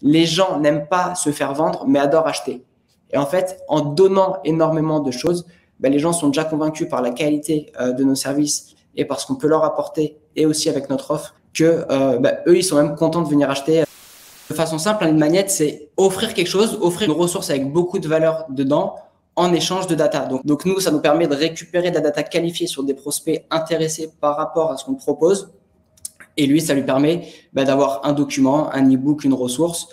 les gens n'aiment pas se faire vendre, mais adorent acheter. Et en fait, en donnant énormément de choses, les gens sont déjà convaincus par la qualité de nos services et par ce qu'on peut leur apporter et aussi avec notre offre que eux, ils sont même contents de venir acheter. De façon simple, un lead magnet, c'est offrir quelque chose, offrir une ressource avec beaucoup de valeur dedans en échange de data. Donc nous, ça nous permet de récupérer de la data qualifiée sur des prospects intéressés par rapport à ce qu'on propose. Et lui, ça lui permet d'avoir un document, un e-book, une ressource.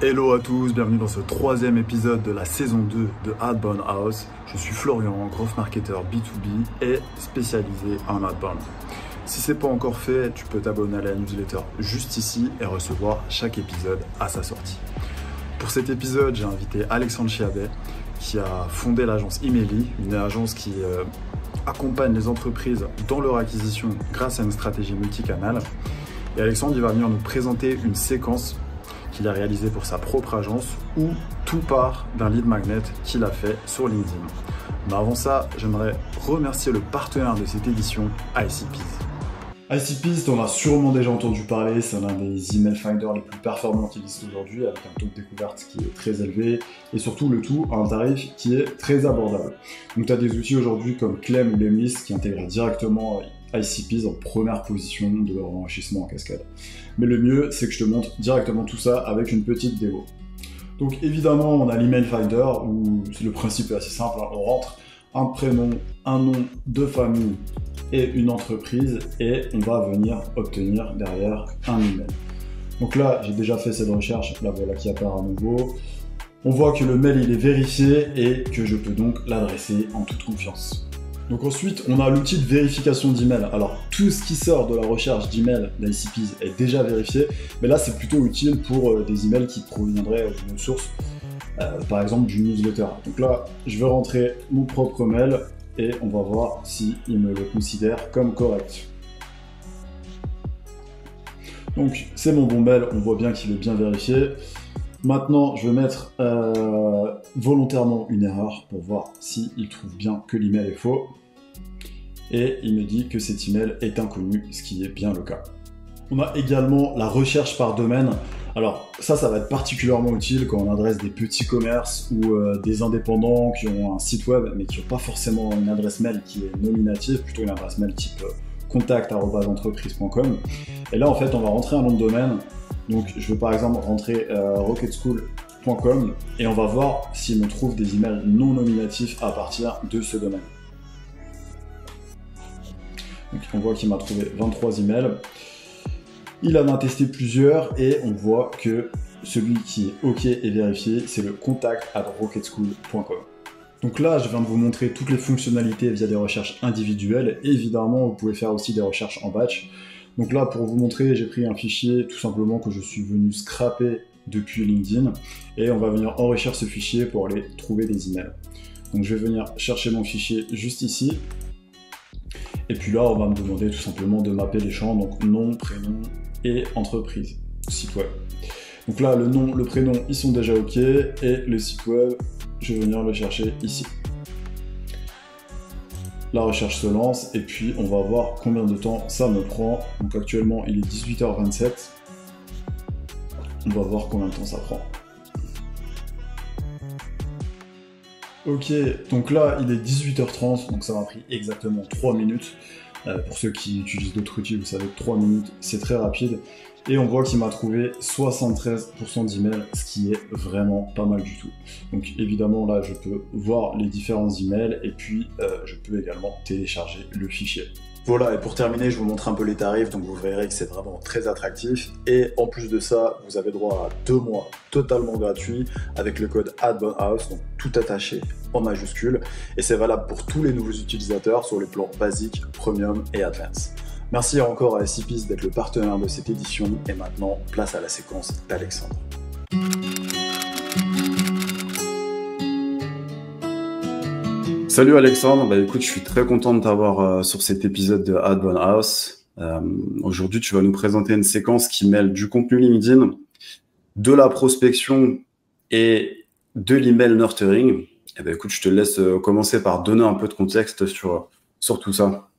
Hello à tous, bienvenue dans ce 3e épisode de la saison 2 de Outbound House. Je suis Florian, growth marketer B2B et spécialisé en outbound. Si ce n'est pas encore fait, tu peux t'abonner à la newsletter juste ici et recevoir chaque épisode à sa sortie. Pour cet épisode, j'ai invité Alexandre Chiabet qui a fondé l'agence Emeli, une agence qui accompagne les entreprises dans leur acquisition grâce à une stratégie multicanale. Et Alexandre, il va venir nous présenter une séquence qu'il a réalisée pour sa propre agence où tout part d'un lead magnet qu'il a fait sur LinkedIn. Mais avant ça, j'aimerais remercier le partenaire de cette édition, ICPs. ICPs, t'en as sûrement déjà entendu parler, c'est l'un des email finders les plus performants qui existent aujourd'hui, avec un taux de découverte qui est très élevé et surtout le tout à un tarif qui est très abordable. Donc tu as des outils aujourd'hui comme Clem ou Lemlist qui intègrent directement ICPs en première position de leur enrichissement en cascade. Mais le mieux, c'est que je te montre directement tout ça avec une petite démo. Donc évidemment, on a l'email finder où le principe est assez simple, on rentre un prénom, un nom de famille et une entreprise et on va venir obtenir derrière un email. Donc là, j'ai déjà fait cette recherche, là voilà qui apparaît à nouveau. On voit que le mail il est vérifié et que je peux donc l'adresser en toute confiance. Donc ensuite, on a l'outil de vérification d'email. Alors tout ce qui sort de la recherche d'email d'ICPs est déjà vérifié, mais là c'est plutôt utile pour des emails qui proviendraient d'une source, par exemple du newsletter. Donc là, je vais rentrer mon propre mail et on va voir si il me le considère comme correct. Donc c'est mon bon mail, on voit bien qu'il est bien vérifié. Maintenant, je vais mettre volontairement une erreur pour voir s'il trouve bien que l'email est faux. Et il me dit que cet email est inconnu, ce qui est bien le cas. On a également la recherche par domaine. Alors ça va être particulièrement utile quand on adresse des petits commerces ou des indépendants qui ont un site web mais qui n'ont pas forcément une adresse mail qui est nominative, plutôt une adresse mail type contact@entreprise.com. Et là en fait on va rentrer un nom de domaine. Donc je veux par exemple rentrer rocketschool.com et on va voir s'il me trouve des emails non nominatifs à partir de ce domaine. Donc on voit qu'il m'a trouvé 23 emails. Il en a testé plusieurs et on voit que celui qui est OK et vérifié, c'est le contact@rocketschool.com. Donc là, je viens de vous montrer toutes les fonctionnalités via des recherches individuelles. Évidemment, vous pouvez faire aussi des recherches en batch. Donc là, pour vous montrer, j'ai pris un fichier tout simplement que je suis venu scraper depuis LinkedIn et on va venir enrichir ce fichier pour aller trouver des emails. Donc je vais venir chercher mon fichier juste ici. Et puis là, on va me demander tout simplement de mapper les champs, donc nom, prénom et entreprise, site web. Donc là, le nom, le prénom, ils sont déjà OK et le site web, je vais venir le chercher ici. La recherche se lance et puis on va voir combien de temps ça me prend. Donc actuellement, il est 18h27. On va voir combien de temps ça prend. Ok, donc là il est 18h30, donc ça m'a pris exactement 3 minutes. Pour ceux qui utilisent d'autres outils, vous savez que 3 minutes c'est très rapide. Et on voit qu'il m'a trouvé 73% d'emails, ce qui est vraiment pas mal du tout. Donc évidemment là je peux voir les différents emails et puis je peux également télécharger le fichier. Voilà, et pour terminer, je vous montre un peu les tarifs, donc vous verrez que c'est vraiment très attractif. Et en plus de ça, vous avez droit à 2 mois totalement gratuits avec le code OutboundHouse, donc tout attaché en majuscule. Et c'est valable pour tous les nouveaux utilisateurs sur les plans basique, premium et advanced. Merci encore à ICPs d'être le partenaire de cette édition. Et maintenant, place à la séquence d'Alexandre. Salut Alexandre, écoute, je suis très content de t'avoir sur cet épisode de Outbound House. Aujourd'hui, tu vas nous présenter une séquence qui mêle du contenu LinkedIn, de la prospection et de l'email nurturing. Écoute, je te laisse commencer par donner un peu de contexte sur tout ça.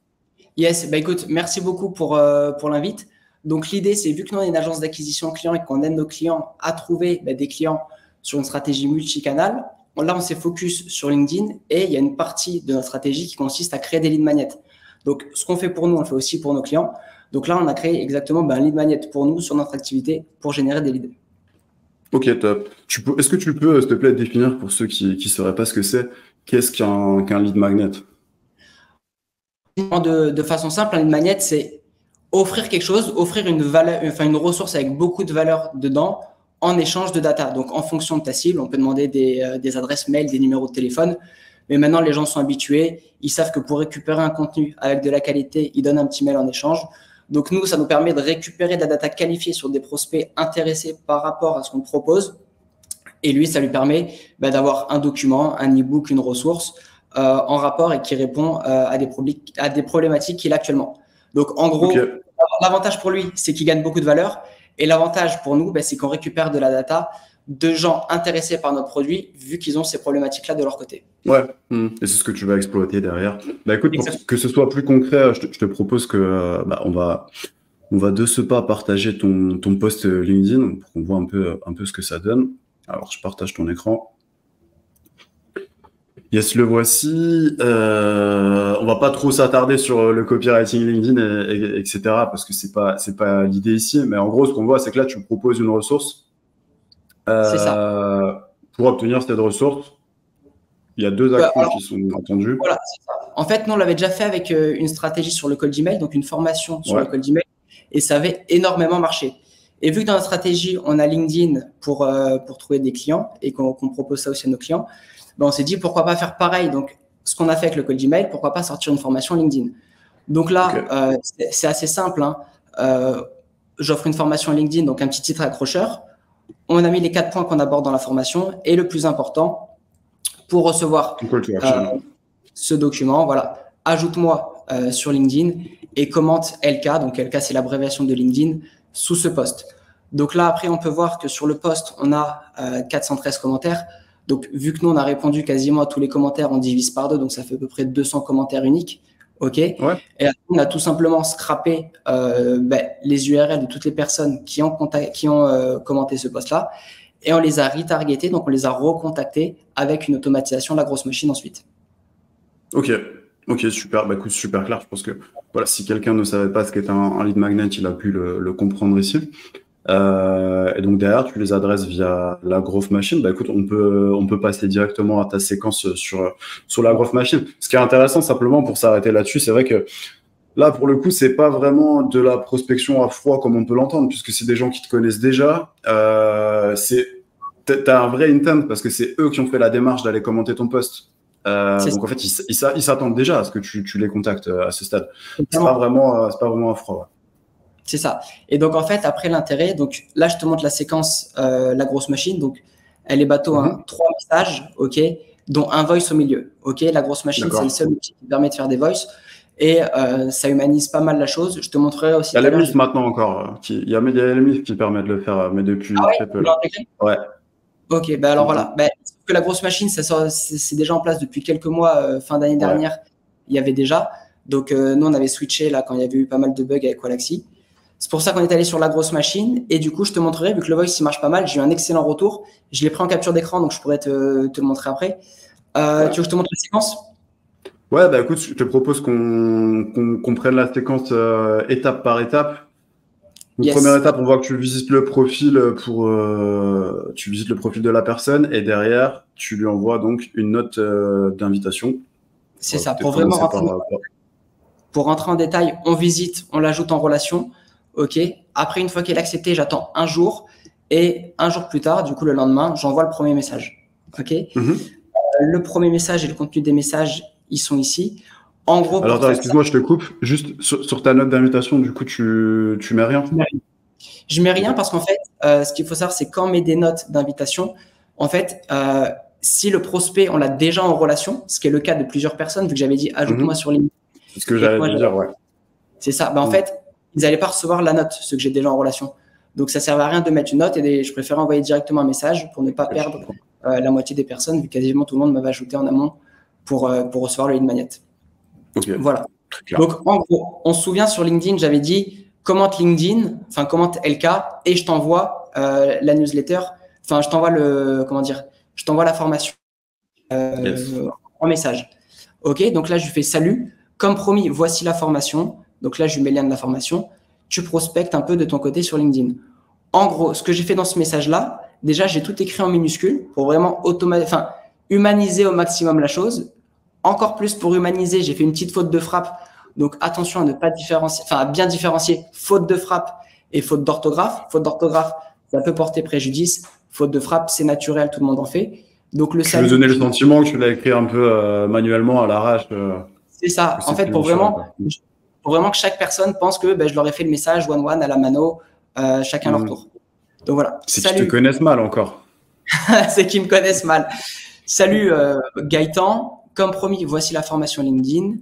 Yes, écoute, merci beaucoup pour l'invite. Donc, l'idée, c'est vu que nous, on est une agence d'acquisition client et qu'on aide nos clients à trouver des clients sur une stratégie multicanal, là, on s'est focus sur LinkedIn et il y a une partie de notre stratégie qui consiste à créer des lead magnets. Donc, ce qu'on fait pour nous, on le fait aussi pour nos clients. Donc là, on a créé exactement un lead magnet pour nous sur notre activité pour générer des leads. Ok, top. Est-ce que tu peux, s'il te plaît, définir pour ceux qui ne sauraient pas ce que c'est, qu'est-ce qu'un lead magnet? De façon simple, un lead magnet, c'est offrir quelque chose, offrir une valeur, enfin une ressource avec beaucoup de valeur dedans en échange de data. Donc, en fonction de ta cible, on peut demander des adresses mail, des numéros de téléphone. Mais maintenant, les gens sont habitués. Ils savent que pour récupérer un contenu avec de la qualité, ils donnent un petit mail en échange. Donc, nous, ça nous permet de récupérer de la data qualifiée sur des prospects intéressés par rapport à ce qu'on propose. Et lui, ça lui permet d'avoir un document, un e-book, une ressource en rapport et qui répond à des problématiques qu'il a actuellement. Donc, en gros, l'avantage pour lui, c'est qu'il gagne beaucoup de valeur. Et l'avantage pour nous, c'est qu'on récupère de la data de gens intéressés par notre produit, vu qu'ils ont ces problématiques-là de leur côté. Ouais, et c'est ce que tu vas exploiter derrière. Écoute, pour que ce soit plus concret, je te propose que on va de ce pas partager ton post LinkedIn pour qu'on voit un peu ce que ça donne. Alors, je partage ton écran. Yes, le voici. On va pas trop s'attarder sur le copywriting LinkedIn, etc. parce que c'est pas l'idée ici. Mais en gros, ce qu'on voit, c'est que là, tu me proposes une ressource. C'est ça. Pour obtenir cette ressource, il y a deux actions qui sont attendues. Voilà, c'est ça. En fait, nous, on l'avait déjà fait avec une stratégie sur le cold email, donc une formation sur le cold email, et ça avait énormément marché. Et vu que dans la stratégie, on a LinkedIn pour trouver des clients et qu'on propose ça aussi à nos clients, on s'est dit pourquoi pas faire pareil. Donc, ce qu'on a fait avec le cold email, pourquoi pas sortir une formation LinkedIn. Donc là, c'est assez simple. J'offre une formation LinkedIn, donc un petit titre accrocheur. On a mis les 4 points qu'on aborde dans la formation et le plus important, pour recevoir ce document, voilà, ajoute-moi sur LinkedIn et commente LK. Donc LK, c'est l'abréviation de LinkedIn sous ce post. Donc là, après, on peut voir que sur le post, on a 413 commentaires. Donc, vu que nous, on a répondu quasiment à tous les commentaires, on divise par 2, donc ça fait à peu près 200 commentaires uniques. OK. Et après, on a tout simplement scrappé les URL de toutes les personnes qui ont commenté ce post-là et on les a retargetés, donc on les a recontactés avec une automatisation de la grosse machine ensuite. Ok, super. Écoute, super clair. Je pense que voilà, si quelqu'un ne savait pas ce qu'est un lead magnet, il a pu le comprendre ici. Et donc derrière, tu les adresses via la growth machine. Écoute, on peut passer directement à ta séquence sur la growth machine. Ce qui est intéressant, simplement pour s'arrêter là-dessus, c'est vrai que là, pour le coup, c'est pas vraiment de la prospection à froid comme on peut l'entendre, puisque c'est des gens qui te connaissent déjà. T'as un vrai intent parce que c'est eux qui ont fait la démarche d'aller commenter ton post. Donc en fait, ils s'attendent déjà à ce que tu les contactes à ce stade. C'est pas vraiment à froid. Ouais. C'est ça. Et donc, en fait, après l'intérêt, donc là, je te montre la séquence, la grosse machine. Donc, elle est bateau, 3 messages, OK, dont un voice au milieu. OK, la grosse machine, c'est le seul outil qui permet de faire des voice. Et ça humanise pas mal la chose. Je te montrerai aussi. Il y a l'Emif maintenant encore. Il y a l'Emif qui permet de le faire, mais depuis très peu. Ouais. OK, alors voilà. Que la grosse machine, c'est déjà en place depuis quelques mois. Fin d'année dernière, il y avait déjà. Donc, nous, on avait switché là quand il y avait eu pas mal de bugs avec Wallaxy. C'est pour ça qu'on est allé sur la grosse machine. Et du coup, je te montrerai, vu que le voice, il marche pas mal, j'ai eu un excellent retour. Je l'ai pris en capture d'écran, donc je pourrais te le montrer après. Tu veux que je te montre la séquence ? Ouais, écoute, je te propose qu'on prenne la séquence étape par étape. Donc, première étape, on voit que tu visites le profil de la personne et derrière, tu lui envoies donc une note d'invitation. C'est ça, pour vraiment rentrer en détail, on visite, on l'ajoute en relation. OK. Après, une fois qu'elle est acceptée, j'attends un jour et un jour plus tard, du coup, le lendemain, j'envoie le premier message. OK. Le premier message et le contenu des messages, ils sont ici. En gros, alors, excuse-moi, je te coupe. Juste sur ta note d'invitation, du coup, tu mets rien ? Je mets rien parce qu'en fait, ce qu'il faut savoir, c'est quand on met des notes d'invitation, en fait, si le prospect, on l'a déjà en relation, ce qui est le cas de plusieurs personnes, vu que j'avais dit ajoute-moi sur LinkedIn. C'est ce que j'allais dire, ouais. C'est ça. En fait, ils n'allaient pas recevoir la note, ceux que j'ai déjà en relation. Donc, ça ne servait à rien de mettre une note et je préfère envoyer directement un message pour ne pas perdre la moitié des personnes, vu que quasiment tout le monde m'avait ajouté en amont pour recevoir le lead magnet. Okay. Voilà. Donc, en gros, on se souvient sur LinkedIn, j'avais dit commente LinkedIn, enfin commente LK et je t'envoie la newsletter. Enfin, je t'envoie je t'envoie la formation en message. Ok, donc là je lui fais salut. Comme promis, voici la formation. Donc là je lui mets le lien de la formation. Tu prospectes un peu de ton côté sur LinkedIn. En gros, ce que j'ai fait dans ce message-là, déjà j'ai tout écrit en minuscules pour vraiment humaniser au maximum la chose. Encore plus pour humaniser, j'ai fait une petite faute de frappe. Donc attention à ne pas différencier, à bien différencier faute de frappe et faute d'orthographe. Faute d'orthographe, ça peut porter préjudice. Faute de frappe, c'est naturel, tout le monde en fait. Donc tu veux donner le sentiment que tu l'as écrit un peu manuellement à l'arrache. C'est ça. En fait, pour vraiment que chaque personne pense que je leur ai fait le message one à la mano, chacun leur tour. Donc voilà. C'est qu'ils te connaissent mal encore. C'est qu'ils me connaissent mal. Salut Gaëtan. Comme promis, voici la formation LinkedIn.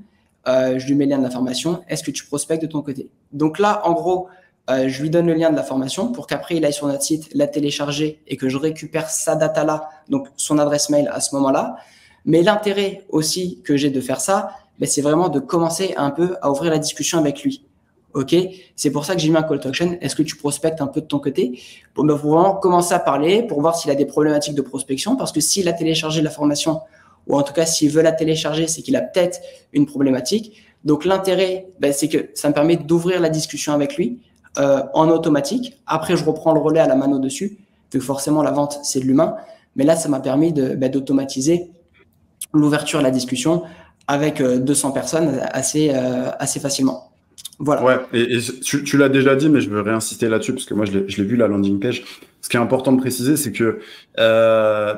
Je lui mets le lien de la formation. Est-ce que tu prospectes de ton côté? Donc là, en gros, je lui donne le lien de la formation pour qu'après, il aille sur notre site, la télécharger et que je récupère sa data là, donc son adresse mail à ce moment-là. Mais l'intérêt aussi que j'ai de faire ça, c'est vraiment de commencer un peu à ouvrir la discussion avec lui. Ok, c'est pour ça que j'ai mis un call to action. Est-ce que tu prospectes un peu de ton côté pour vraiment commencer à parler, pour voir s'il a des problématiques de prospection, parce que s'il a téléchargé la formation, ou en tout cas s'il veut la télécharger, c'est qu'il a peut-être une problématique. Donc l'intérêt, c'est que ça me permet d'ouvrir la discussion avec lui en automatique. Après, je reprends le relais à la mano dessus, vu que forcément la vente, c'est de l'humain. Mais là, ça m'a permis d'automatiser l'ouverture à la discussion avec 200 personnes assez facilement. Voilà. Ouais, et tu l'as déjà dit, mais je veux réinsister là-dessus parce que moi, je l'ai vu, la landing page. Ce qui est important de préciser, c'est que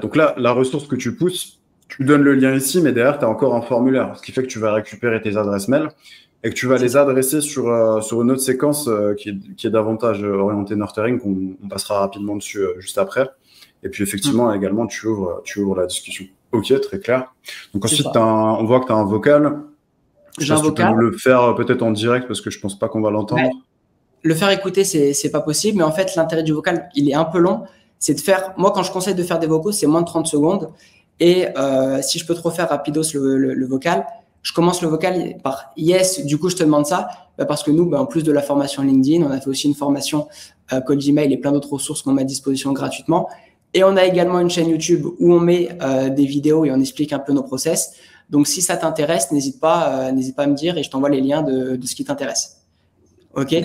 donc là, la ressource que tu pousses, tu donnes le lien ici, mais derrière, tu as encore un formulaire, ce qui fait que tu vas récupérer tes adresses mail et que tu vas les adresser sur une autre séquence qui est davantage orientée nurturing, qu'on passera rapidement dessus juste après. Et puis, effectivement, également, tu ouvres la discussion. Ok, très clair. Donc ensuite, on voit que tu as un vocal. J'ai un vocal. Tu peux nous le faire peut-être en direct parce que je pense pas qu'on va l'entendre. Le faire écouter, c'est pas possible. Mais en fait, l'intérêt du vocal, il est un peu long. C'est de faire, moi, quand je conseille de faire des vocaux, c'est moins de 30 secondes. Et si je peux te refaire rapidos le vocal, je commence le vocal par yes, du coup, je te demande ça. Parce que nous, en plus de la formation LinkedIn, on a fait aussi une formation Cold Gmail et plein d'autres ressources qu'on met à disposition gratuitement. Et on a également une chaîne YouTube où on met des vidéos et on explique un peu nos process. Donc, si ça t'intéresse, n'hésite pas à me dire et je t'envoie les liens de ce qui t'intéresse. OK.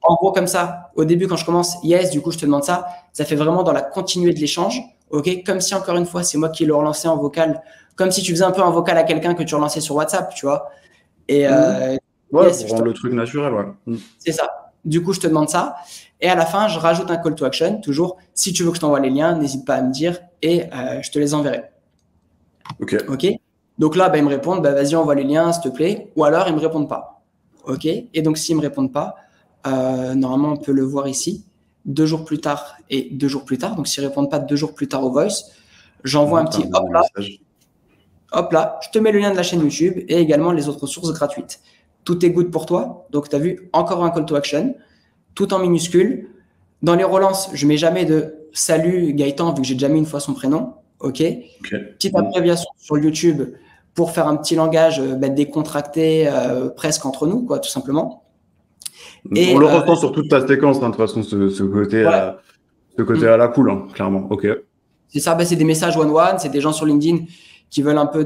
En gros, comme ça, au début, quand je commence, yes, du coup, je te demande ça. Ça fait vraiment dans la continuité de l'échange. OK. Comme si, encore une fois, c'est moi qui le relançais en vocal. Comme si tu faisais un peu un vocal à quelqu'un que tu relançais sur WhatsApp, tu vois. Et yes, pour rendre le truc naturel, ouais. C'est ça. Du coup, je te demande ça. Et à la fin, je rajoute un call to action. Toujours, si tu veux que je t'envoie les liens, n'hésite pas à me dire et je te les enverrai. OK. Donc là, ils me répondent, vas-y, envoie les liens, s'il te plaît. Ou alors, ils me répondent pas. OK. Et donc, s'ils me répondent pas, normalement, on peut le voir ici. 2 jours plus tard et 2 jours plus tard. Donc, s'ils répondent pas 2 jours plus tard au voice, j'envoie un petit hop là. Hop là, je te mets le lien de la chaîne YouTube et également les autres ressources gratuites. Tout est good pour toi. Donc, tu as vu, encore un call to action, tout en minuscule. Dans les relances, je mets jamais de salut Gaëtan, vu que j'ai déjà mis une fois son prénom. OK. Petite abréviation sur YouTube pour faire un petit langage décontracté presque entre nous, quoi, tout simplement. Et on le ressent sur toute ta séquence, de toute façon, ce côté, à la cool, clairement. OK. C'est ça, c'est des messages one-one, c'est des gens sur LinkedIn qui veulent un peu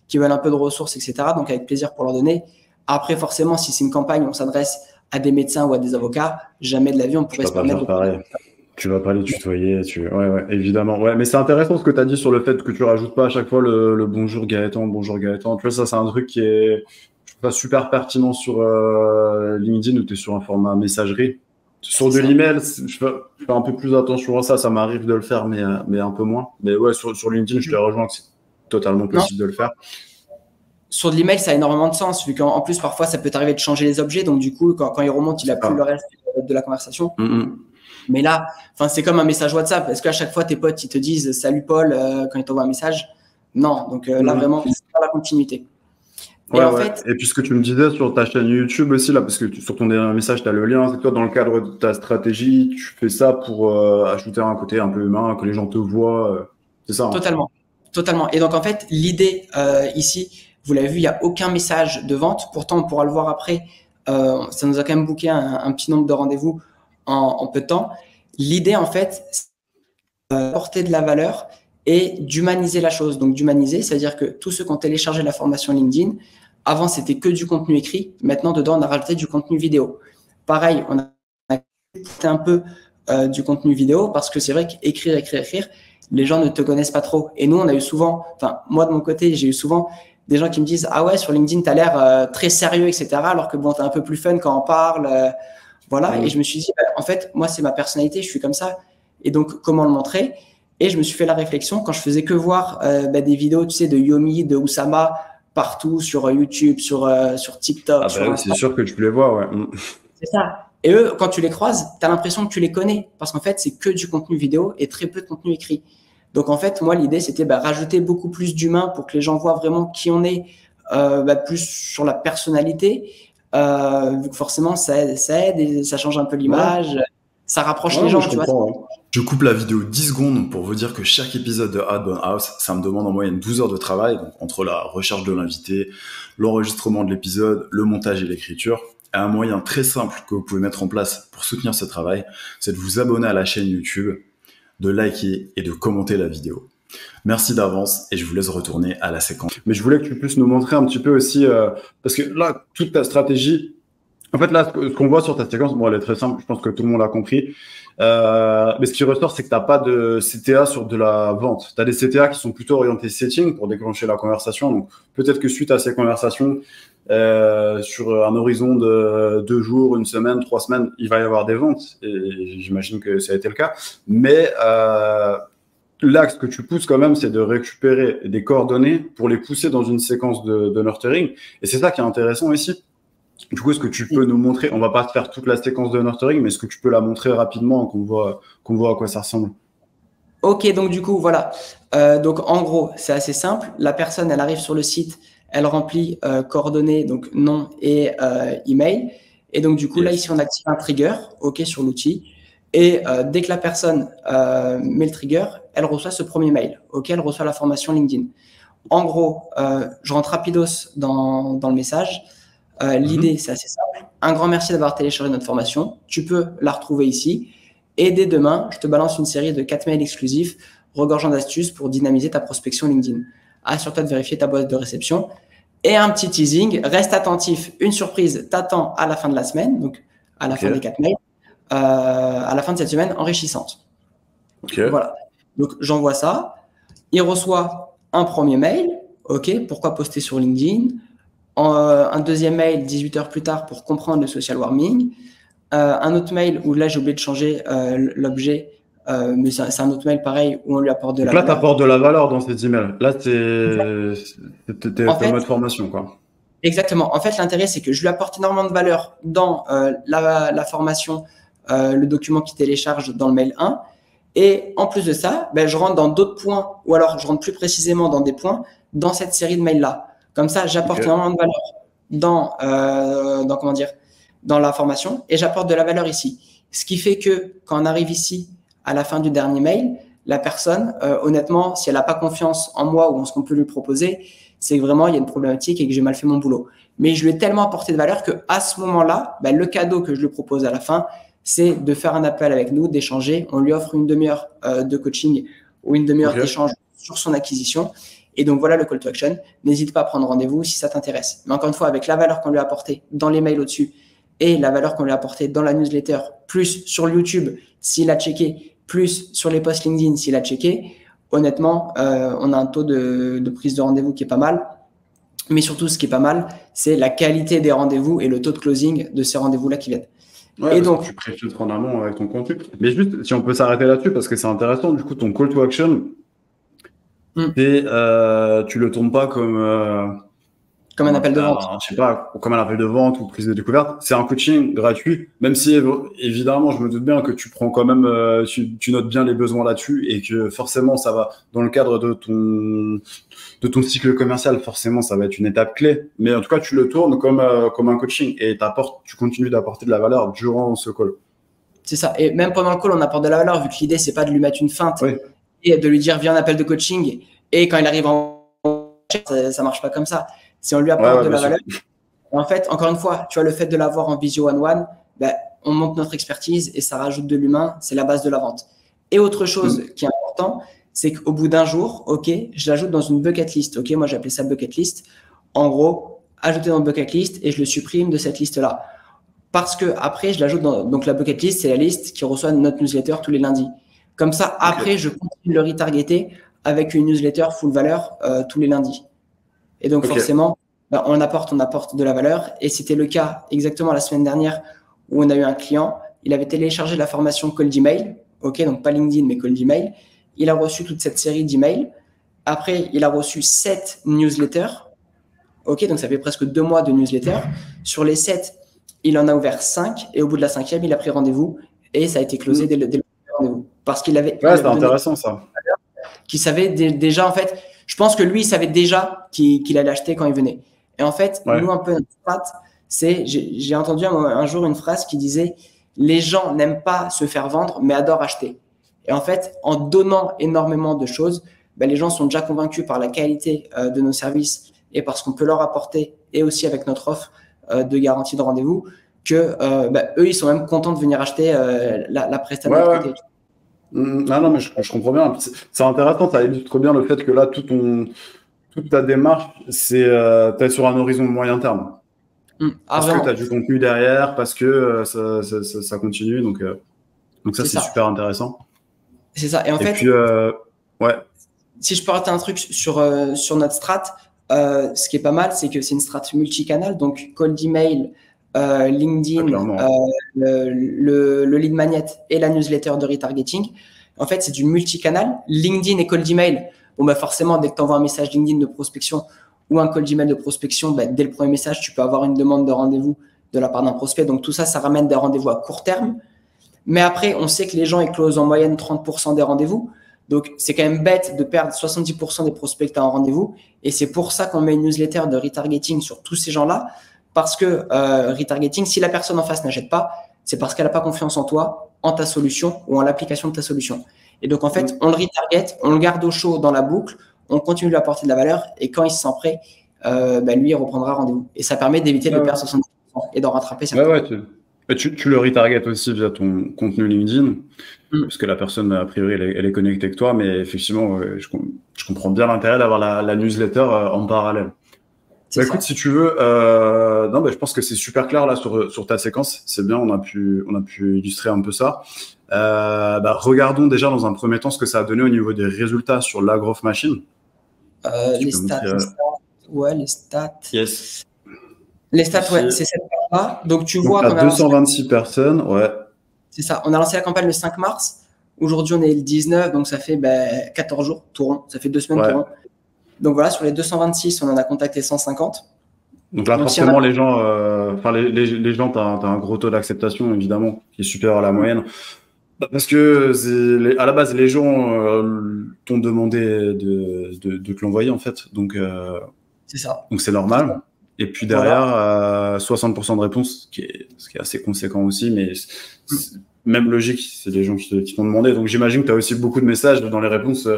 qui veulent un peu de ressources, etc. Donc, avec plaisir pour leur donner. Après, forcément, si c'est une campagne, on s'adresse à des médecins ou à des avocats, jamais de la vie, on pourrait se permettre de... Tu vas pas les tutoyer, ouais, évidemment. Ouais, mais c'est intéressant ce que tu as dit sur le fait que tu rajoutes pas à chaque fois le bonjour Gaëtan. Tu vois, ça, c'est un truc qui est, je trouve, pas super pertinent sur LinkedIn où tu es sur un format messagerie. Sur de l'email, je fais un peu plus attention à ça. Ça m'arrive de le faire, mais un peu moins. Mais ouais, sur LinkedIn, je te rejoins que c'est totalement possible de le faire. Sur de l'email, ça a énormément de sens, vu qu'en plus, parfois, ça peut t'arriver de changer les objets. Donc, du coup, quand il remonte, il n'a plus le reste de la conversation. Mais là, c'est comme un message WhatsApp. Est-ce qu'à chaque fois, tes potes, ils te disent « Salut Paul » quand ils t'envoient un message? Non. Donc là, vraiment, c'est pas la continuité. Et puis ce que tu me disais sur ta chaîne YouTube aussi, là, parce que sur ton dernier message, tu as le lien, c'est que toi, dans le cadre de ta stratégie, tu fais ça pour ajouter un côté un peu humain, que les gens te voient. C'est ça. Totalement. Et donc, en fait, l'idée ici, vous l'avez vu, il n'y a aucun message de vente. Pourtant, on pourra le voir après Ça nous a quand même booké un petit nombre de rendez-vous en peu de temps. L'idée, en fait, c'est d'apporter de la valeur et d'humaniser la chose. Donc, d'humaniser, c'est-à-dire que tous ceux qui ont téléchargé la formation LinkedIn, avant, c'était que du contenu écrit. Maintenant, dedans, on a rajouté du contenu vidéo. Pareil, on a un peu du contenu vidéo parce que c'est vrai qu'écrire, les gens ne te connaissent pas trop. Et nous, on a eu souvent, enfin, moi de mon côté, j'ai eu souvent des gens qui me disent « Ah ouais, sur LinkedIn, tu as l'air très sérieux, etc. » Alors que bon, tu es un peu plus fun quand on parle. Voilà. Et je me suis dit, en fait, moi, c'est ma personnalité, je suis comme ça. Et donc, comment le montrer? Et je me suis fait la réflexion quand je faisais que voir des vidéos, tu sais, de Yomi, de Oussama, partout sur YouTube, sur TikTok. Ah bah oui, c'est sûr que tu peux les voir, ouais. C'est ça. Et eux, quand tu les croises, tu as l'impression que tu les connais parce qu'en fait, c'est que du contenu vidéo et très peu de contenu écrit. Donc, en fait, moi, l'idée, c'était rajouter beaucoup plus d'humains pour que les gens voient vraiment qui on est, plus sur la personnalité. Vu que forcément, ça aide et ça change un peu l'image. Ça rapproche les gens, tu vois. Je coupe la vidéo 10 secondes pour vous dire que chaque épisode de Hadbon House, ça me demande en moyenne 12 heures de travail, donc entre la recherche de l'invité, l'enregistrement de l'épisode, le montage et l'écriture. Et un moyen très simple que vous pouvez mettre en place pour soutenir ce travail, c'est de vous abonner à la chaîne YouTube, de liker et de commenter la vidéo. Merci d'avance et je vous laisse retourner à la séquence. Mais je voulais que tu puisses nous montrer un petit peu aussi, parce que là, toute ta stratégie, en fait, là, ce qu'on voit sur ta séquence, bon, elle est très simple, je pense que tout le monde a compris. Mais ce qui ressort, c'est que tu n'as pas de CTA sur de la vente. Tu as des CTA qui sont plutôt orientés setting pour déclencher la conversation. Donc, peut-être que suite à ces conversations, sur un horizon de 2 jours, 1 semaine, 3 semaines, il va y avoir des ventes. Et j'imagine que ça a été le cas. Mais l'axe que tu pousses quand même, c'est de récupérer des coordonnées pour les pousser dans une séquence de nurturing. Et c'est ça qui est intéressant ici. Du coup, est-ce que tu peux nous montrer, on va pas faire toute la séquence de nurturing, mais est-ce que tu peux la montrer rapidement, qu'on voit à quoi ça ressemble? Ok, donc du coup, voilà. Donc en gros, c'est assez simple. La personne, elle arrive sur le site, elle remplit coordonnées, donc nom et email. Et donc du coup, là, ici, on active un trigger, ok, sur l'outil. Et dès que la personne met le trigger, elle reçoit ce premier mail, ok, elle reçoit la formation LinkedIn. En gros, je rentre rapidos dans le message. L'idée, c'est assez simple. Un grand merci d'avoir téléchargé notre formation. Tu peux la retrouver ici. Et dès demain, je te balance une série de 4 mails exclusifs regorgeant d'astuces pour dynamiser ta prospection LinkedIn. Assure-toi de vérifier ta boîte de réception. Et un petit teasing, reste attentif. Une surprise t'attend à la fin de la semaine, donc à la fin des 4 mails, à la fin de cette semaine enrichissante. Voilà. Donc, j'envoie ça. Il reçoit un premier mail. OK, pourquoi poster sur LinkedIn? Un deuxième mail 18 heures plus tard pour comprendre le social warming. Un autre mail où là, j'ai oublié de changer l'objet, mais c'est un autre mail pareil où on lui apporte de la valeur. Là, tu apportes de la valeur dans ces emails. Là, t'es en mode formation, quoi. Exactement. En fait, l'intérêt, c'est que je lui apporte énormément de valeur dans la formation, le document qui télécharge dans le mail 1. Et en plus de ça, je rentre dans d'autres points, ou alors je rentre plus précisément dans des points dans cette série de mails-là. Comme ça, j'apporte énormément de valeur dans la formation et j'apporte de la valeur ici. Ce qui fait que quand on arrive ici, à la fin du dernier mail, la personne, honnêtement, si elle n'a pas confiance en moi ou en ce qu'on peut lui proposer, c'est que vraiment, il y a une problématique et que j'ai mal fait mon boulot. Mais je lui ai tellement apporté de valeur qu'à ce moment-là, le cadeau que je lui propose à la fin, c'est de faire un appel avec nous, d'échanger. On lui offre une demi-heure de coaching ou une demi-heure d'échange sur son acquisition. Et donc, voilà le call to action. N'hésite pas à prendre rendez-vous si ça t'intéresse. Mais encore une fois, avec la valeur qu'on lui a apportée dans les mails au-dessus et la valeur qu'on lui a apportée dans la newsletter, plus sur YouTube s'il a checké, plus sur les posts LinkedIn s'il a checké, honnêtement, on a un taux de prise de rendez-vous qui est pas mal. Mais surtout, ce qui est pas mal, c'est la qualité des rendez-vous et le taux de closing de ces rendez-vous-là qui viennent. Ouais, et donc, tu préfiltres en amont avec ton contenu. Mais juste, si on peut s'arrêter là-dessus, parce que c'est intéressant, du coup, ton call to action, tu le tournes pas comme un appel de vente. Je sais pas, comme un appel de vente ou prise de découverte. C'est un coaching gratuit, même si évidemment, je me doute bien que tu prends quand même, tu notes bien les besoins là-dessus et que forcément, ça va dans le cadre de ton cycle commercial. Forcément, ça va être une étape clé. Mais en tout cas, tu le tournes comme un coaching et tu continues d'apporter de la valeur durant ce call. C'est ça. Et même pendant le call, on apporte de la valeur vu que l'idée, c'est pas de lui mettre une feinte et de lui dire viens un appel de coaching et quand il arrive ça marche pas comme ça. Si on lui apporte de la valeur, En fait, encore une fois, tu vois, le fait de l'avoir en visio one-one, ben, on monte notre expertise et ça rajoute de l'humain. C'est la base de la vente. Et autre chose qui est important, c'est qu'au bout d'un jour, OK, je l'ajoute dans une bucket list. OK, moi, j'ai appelé ça bucket list. En gros, ajouter dans le bucket list et je le supprime de cette liste-là. Parce que après, je l'ajoute dans. Donc, la bucket list, c'est la liste qui reçoit notre newsletter tous les lundis. Comme ça, après, je continue de le retargeter avec une newsletter full valeur tous les lundis. Et donc, forcément, ben, on apporte de la valeur. Et c'était le cas exactement la semaine dernière où on a eu un client. Il avait téléchargé la formation Cold Email. OK, donc pas LinkedIn, mais Cold Email. Il a reçu toute cette série d'emails. Après, il a reçu 7 newsletters. OK, donc ça fait presque 2 mois de newsletters. Sur les 7, il en a ouvert 5. Et au bout de la 5e, il a pris rendez-vous. Et ça a été closé dès le rendez-vous. Parce qu'il avait. Ouais, c'est intéressant ça. Qui savait déjà, en fait, je pense que lui, il savait déjà qu'il allait acheter quand il venait. Et en fait, nous, un peu notre strat, c'est, j'ai entendu un jour une phrase qui disait « Les gens n'aiment pas se faire vendre, mais adorent acheter ». Et en fait, en donnant énormément de choses, ben, les gens sont déjà convaincus par la qualité de nos services et par ce qu'on peut leur apporter, et aussi avec notre offre de garantie de rendez-vous, que ben, eux, ils sont même contents de venir acheter la prestation de notre côté. Non, mais je comprends bien. C'est intéressant, ça illustre bien le fait que là, toute ta démarche, c'est peut-être sur un horizon de moyen terme. Parce que tu as du contenu derrière, parce que ça continue. Donc ça, c'est super intéressant. C'est ça. Et en fait, puis, si je peux rajouter un truc sur notre strat, ce qui est pas mal, c'est que c'est une strat multicanal. Donc, cold email, LinkedIn, le lead magnet et la newsletter de retargeting. En fait, c'est du multicanal. LinkedIn et cold email, bon, bah forcément, dès que tu envoies un message LinkedIn de prospection ou un cold email de prospection, bah, dès le premier message, tu peux avoir une demande de rendez-vous de la part d'un prospect. Donc, tout ça, ça ramène des rendez-vous à court terme. Mais après, on sait que les gens ils closent en moyenne 30% des rendez-vous. Donc, c'est quand même bête de perdre 70% des prospects que tu as en rendez-vous. Et c'est pour ça qu'on met une newsletter de retargeting sur tous ces gens-là. Parce que retargeting, si la personne en face n'achète pas, c'est parce qu'elle n'a pas confiance en toi, en ta solution ou en l'application de ta solution. Et donc, en fait, on le retarget, on le garde au chaud dans la boucle, on continue de lui apporter de la valeur et quand il se sent prêt, lui, il reprendra rendez-vous. Et ça permet d'éviter de perdre 70% et d'en rattraper certains. Tu le retargetes aussi via ton contenu LinkedIn, parce que la personne, a priori, elle est connectée avec toi, mais effectivement, je comprends bien l'intérêt d'avoir la newsletter en parallèle. Écoute, si tu veux, je pense que c'est super clair là sur ta séquence. C'est bien, on a pu illustrer un peu ça. Regardons déjà dans un premier temps ce que ça a donné au niveau des résultats sur la Growth Machine. Les stats. Ouais, les stats. Yes. Les stats, ouais, c'est cette part-là. Donc, tu vois qu'on a 226 personnes, ouais. C'est ça. On a lancé la campagne le 5 mars. Aujourd'hui, on est le 19, donc ça fait 14 jours, tout rond. Ça fait 2 semaines, tout rond. Donc voilà, sur les 226, on en a contacté 150. Donc là, forcément, les gens, les gens, tu as un gros taux d'acceptation, évidemment, qui est supérieur à la moyenne. Parce que à la base, les gens t'ont demandé de te l'envoyer, en fait. Donc, c'est ça. Donc c'est normal. Et puis derrière, 60% de réponses, ce qui est assez conséquent aussi, mais même logique, c'est des gens qui t'ont demandé. Donc j'imagine que tu as aussi beaucoup de messages dans les réponses.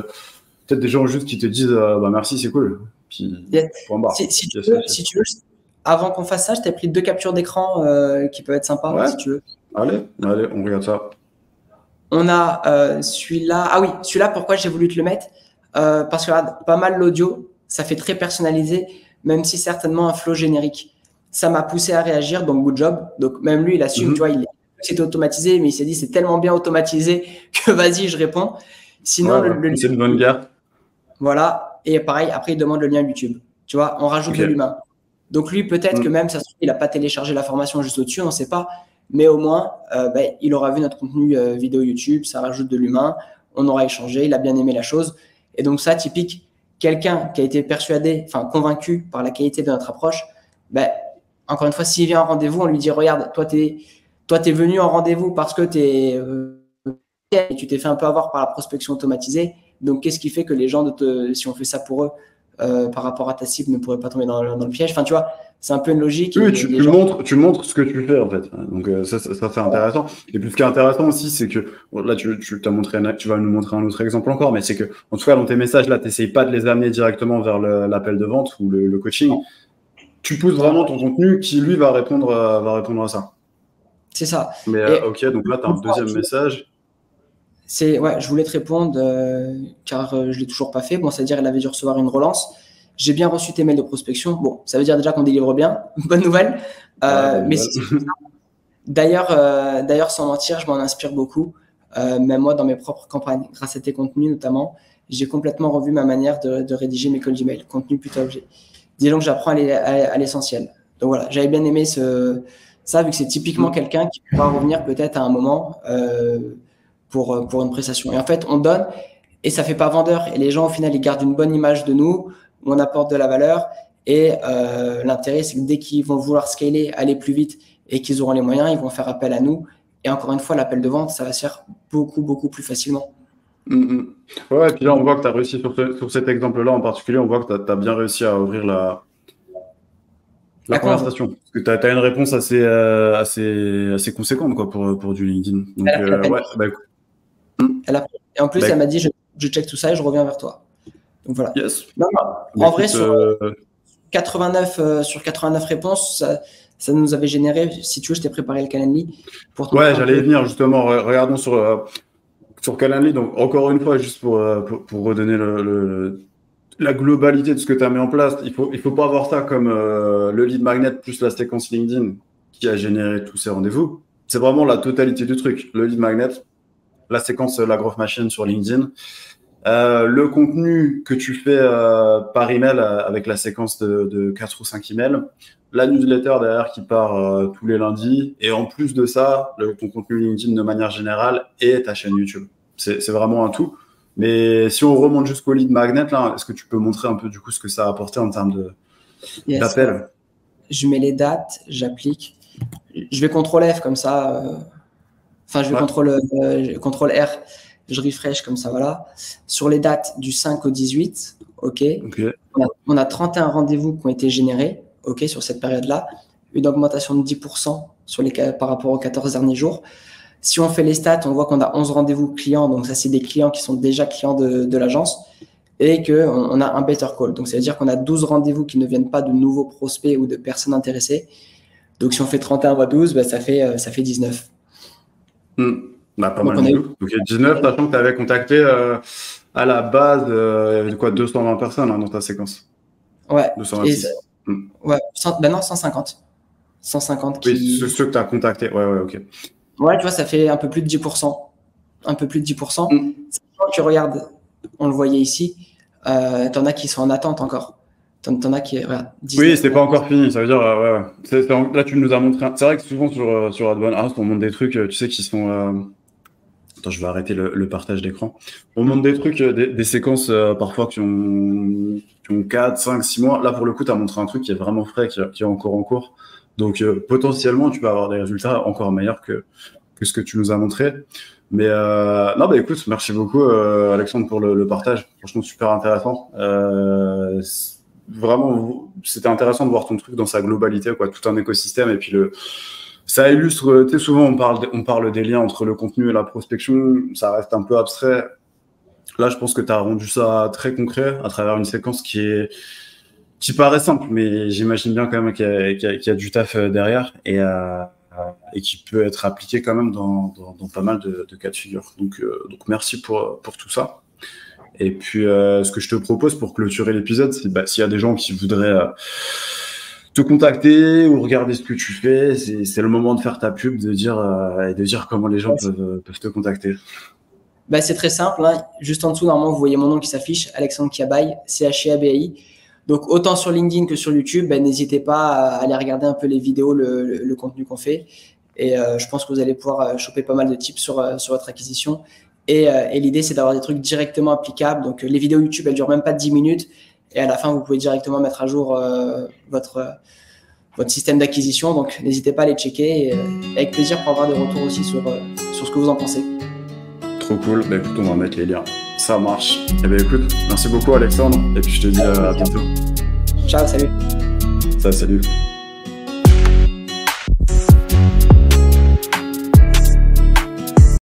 Peut-être des gens juste qui te disent merci, c'est cool. Puis, si tu veux, avant qu'on fasse ça, je t'ai pris 2 captures d'écran qui peuvent être sympas, si tu veux. Allez, on regarde ça. On a celui-là. Ah oui, celui-là, pourquoi j'ai voulu te le mettre parce que là, pas mal l'audio, ça fait très personnalisé, même si certainement un flow générique. Ça m'a poussé à réagir, donc good job. Donc même lui, il a su, tu vois, c'était automatisé, mais il s'est dit c'est tellement bien automatisé que vas-y, je réponds. Sinon, c'est une bonne guerre. Voilà. Et pareil, après, il demande le lien YouTube. Tu vois, on rajoute de l'humain. Donc lui, peut-être que même, ça se trouve, il n'a pas téléchargé la formation juste au-dessus, on ne sait pas. Mais au moins, il aura vu notre contenu vidéo YouTube, ça rajoute de l'humain, on aura échangé, il a bien aimé la chose. Et donc ça, typique, quelqu'un qui a été convaincu par la qualité de notre approche, encore une fois, s'il vient en rendez-vous, on lui dit, regarde, toi, t'es venu en rendez-vous parce que tu t'es fait un peu avoir par la prospection automatisée. Donc, qu'est-ce qui fait que les gens, si on fait ça pour eux, par rapport à ta cible, ne pourraient pas tomber dans le piège? Enfin, tu vois, c'est un peu une logique. Oui, tu montres ce que tu fais, en fait. Donc, ça c'est intéressant. Et puis, ce qui est intéressant aussi, c'est que, là, tu vas nous montrer un autre exemple encore, mais c'est que, en tout cas, dans tes messages, là, tu n'essayes pas de les amener directement vers l'appel de vente ou le coaching. tu pousses vraiment ton contenu qui, lui, va répondre à ça. C'est ça. Mais ok, donc là, tu as un deuxième message. Ouais, je voulais te répondre car je l'ai toujours pas fait. Bon, c'est-à-dire elle avait dû recevoir une relance. J'ai bien reçu tes mails de prospection. Bon, ça veut dire déjà qu'on délivre bien. Bonne nouvelle. Mais si d'ailleurs, sans mentir, je m'en inspire beaucoup. Même moi, dans mes propres campagnes, grâce à tes contenus notamment, j'ai complètement revu ma manière de rédiger mes cold email, contenu plutôt objet. Disons que j'apprends à l'essentiel. Donc voilà, j'avais bien aimé ça, vu que c'est typiquement quelqu'un qui pourra revenir peut-être à un moment pour une prestation. Et en fait, on donne et ça fait pas vendeur. Et les gens, au final, ils gardent une bonne image de nous, où on apporte de la valeur. Et l'intérêt, c'est que dès qu'ils vont vouloir scaler, aller plus vite et qu'ils auront les moyens, ils vont faire appel à nous. Et encore une fois, l'appel de vente, ça va se faire beaucoup, beaucoup plus facilement. Ouais, et puis là, on voit que tu as réussi sur cet exemple-là en particulier, on voit que tu as bien réussi à ouvrir la conversation. Parce que tu as une réponse assez conséquente quoi, pour du LinkedIn. Donc, ouais, bah, écoute. Et en plus, elle m'a dit je check tout ça et je reviens vers toi. Donc voilà. Yes. Non, en vrai, sur 89 réponses, ça nous avait généré. Si tu veux, je t'ai préparé le Calendly. Ouais, j'allais y venir justement. Regardons sur Calendly. Donc, encore une fois, juste pour redonner la globalité de ce que tu as mis en place, il faut pas voir ça comme le lead magnet plus la séquence LinkedIn qui a généré tous ces rendez-vous. C'est vraiment la totalité du truc. Le lead magnet, la séquence la growth machine sur LinkedIn, le contenu que tu fais par email avec la séquence de 4 ou 5 emails, la newsletter derrière qui part tous les lundis, et en plus de ça, ton contenu LinkedIn de manière générale et ta chaîne YouTube. C'est vraiment un tout. Mais si on remonte jusqu'au lead magnet, là, est-ce que tu peux montrer un peu du coup ce que ça a apporté en termes d'appel? Je mets les dates, j'applique. Je vais CTRL F comme ça. Enfin, je vais CTRL R. Je refresh comme ça, voilà. Sur les dates du 5 au 18, OK. On a 31 rendez-vous qui ont été générés, OK, sur cette période-là. Une augmentation de 10% par rapport aux 14 derniers jours. Si on fait les stats, on voit qu'on a 11 rendez-vous clients. Donc, ça, c'est des clients qui sont déjà clients de l'agence et qu'on a un better call. Donc, ça veut dire qu'on a 12 rendez-vous qui ne viennent pas de nouveaux prospects ou de personnes intéressées. Donc, si on fait 31 x 12, bah, ça fait 19. Bah, pas mal du tout. Donc, 19, sachant que tu avais contacté à la base 220 personnes dans ta séquence. Ouais. 226. Ouais, non, 150. 150 qui... Oui, ceux que tu as contactés. Ouais, ok. Ouais, tu vois, ça fait un peu plus de 10%. Un peu plus de 10%. Quand tu regardes, on le voyait ici, t'en as qui sont en attente encore. T'en as qui... Voilà, 19, oui, c'est pas encore fini. Ça veut dire, là, tu nous as montré... C'est vrai que souvent, sur Adbone House, on montre des trucs, tu sais, qui sont... Attends, je vais arrêter le partage d'écran. On montre des trucs, des séquences parfois qui ont 4, 5, 6 mois. Là, pour le coup, tu as montré un truc qui est vraiment frais, qui est encore en cours. Donc, potentiellement, tu peux avoir des résultats encore meilleurs que ce que tu nous as montré. Mais non, bah écoute, merci beaucoup, Alexandre, pour le partage. Franchement, super intéressant. Vraiment, c'était intéressant de voir ton truc dans sa globalité, quoi, tout un écosystème. Et puis, ça illustre, tu sais, souvent, on parle des liens entre le contenu et la prospection. Ça reste un peu abstrait. Là, je pense que tu as rendu ça très concret à travers une séquence qui paraît simple, mais j'imagine bien quand même qu'il y a du taf derrière et qui peut être appliqué quand même dans pas mal de cas de figure. Donc merci pour tout ça. Et puis, ce que je te propose pour clôturer l'épisode, c'est s'il y a des gens qui voudraient te contacter ou regarder ce que tu fais, c'est le moment de faire ta pub, de dire comment les gens peuvent te contacter. Bah, c'est très simple. Hein. Juste en dessous, normalement, vous voyez mon nom qui s'affiche, Alexandre Kiabaye, CHIABAI. Donc, autant sur LinkedIn que sur YouTube, n'hésitez pas à aller regarder un peu les vidéos, le contenu qu'on fait. Et je pense que vous allez pouvoir choper pas mal de tips sur votre acquisition. Et l'idée, c'est d'avoir des trucs directement applicables. Donc, les vidéos YouTube, elles durent même pas 10 minutes. Et à la fin, vous pouvez directement mettre à jour votre système d'acquisition. Donc, n'hésitez pas à les checker. Et, avec plaisir pour avoir des retours aussi sur ce que vous en pensez. Trop cool. Bah, écoute, on va mettre les liens. Ça marche. Eh bien, écoute, merci beaucoup, Alexandre. Et puis, je te dis à bientôt. Ciao, salut. Salut.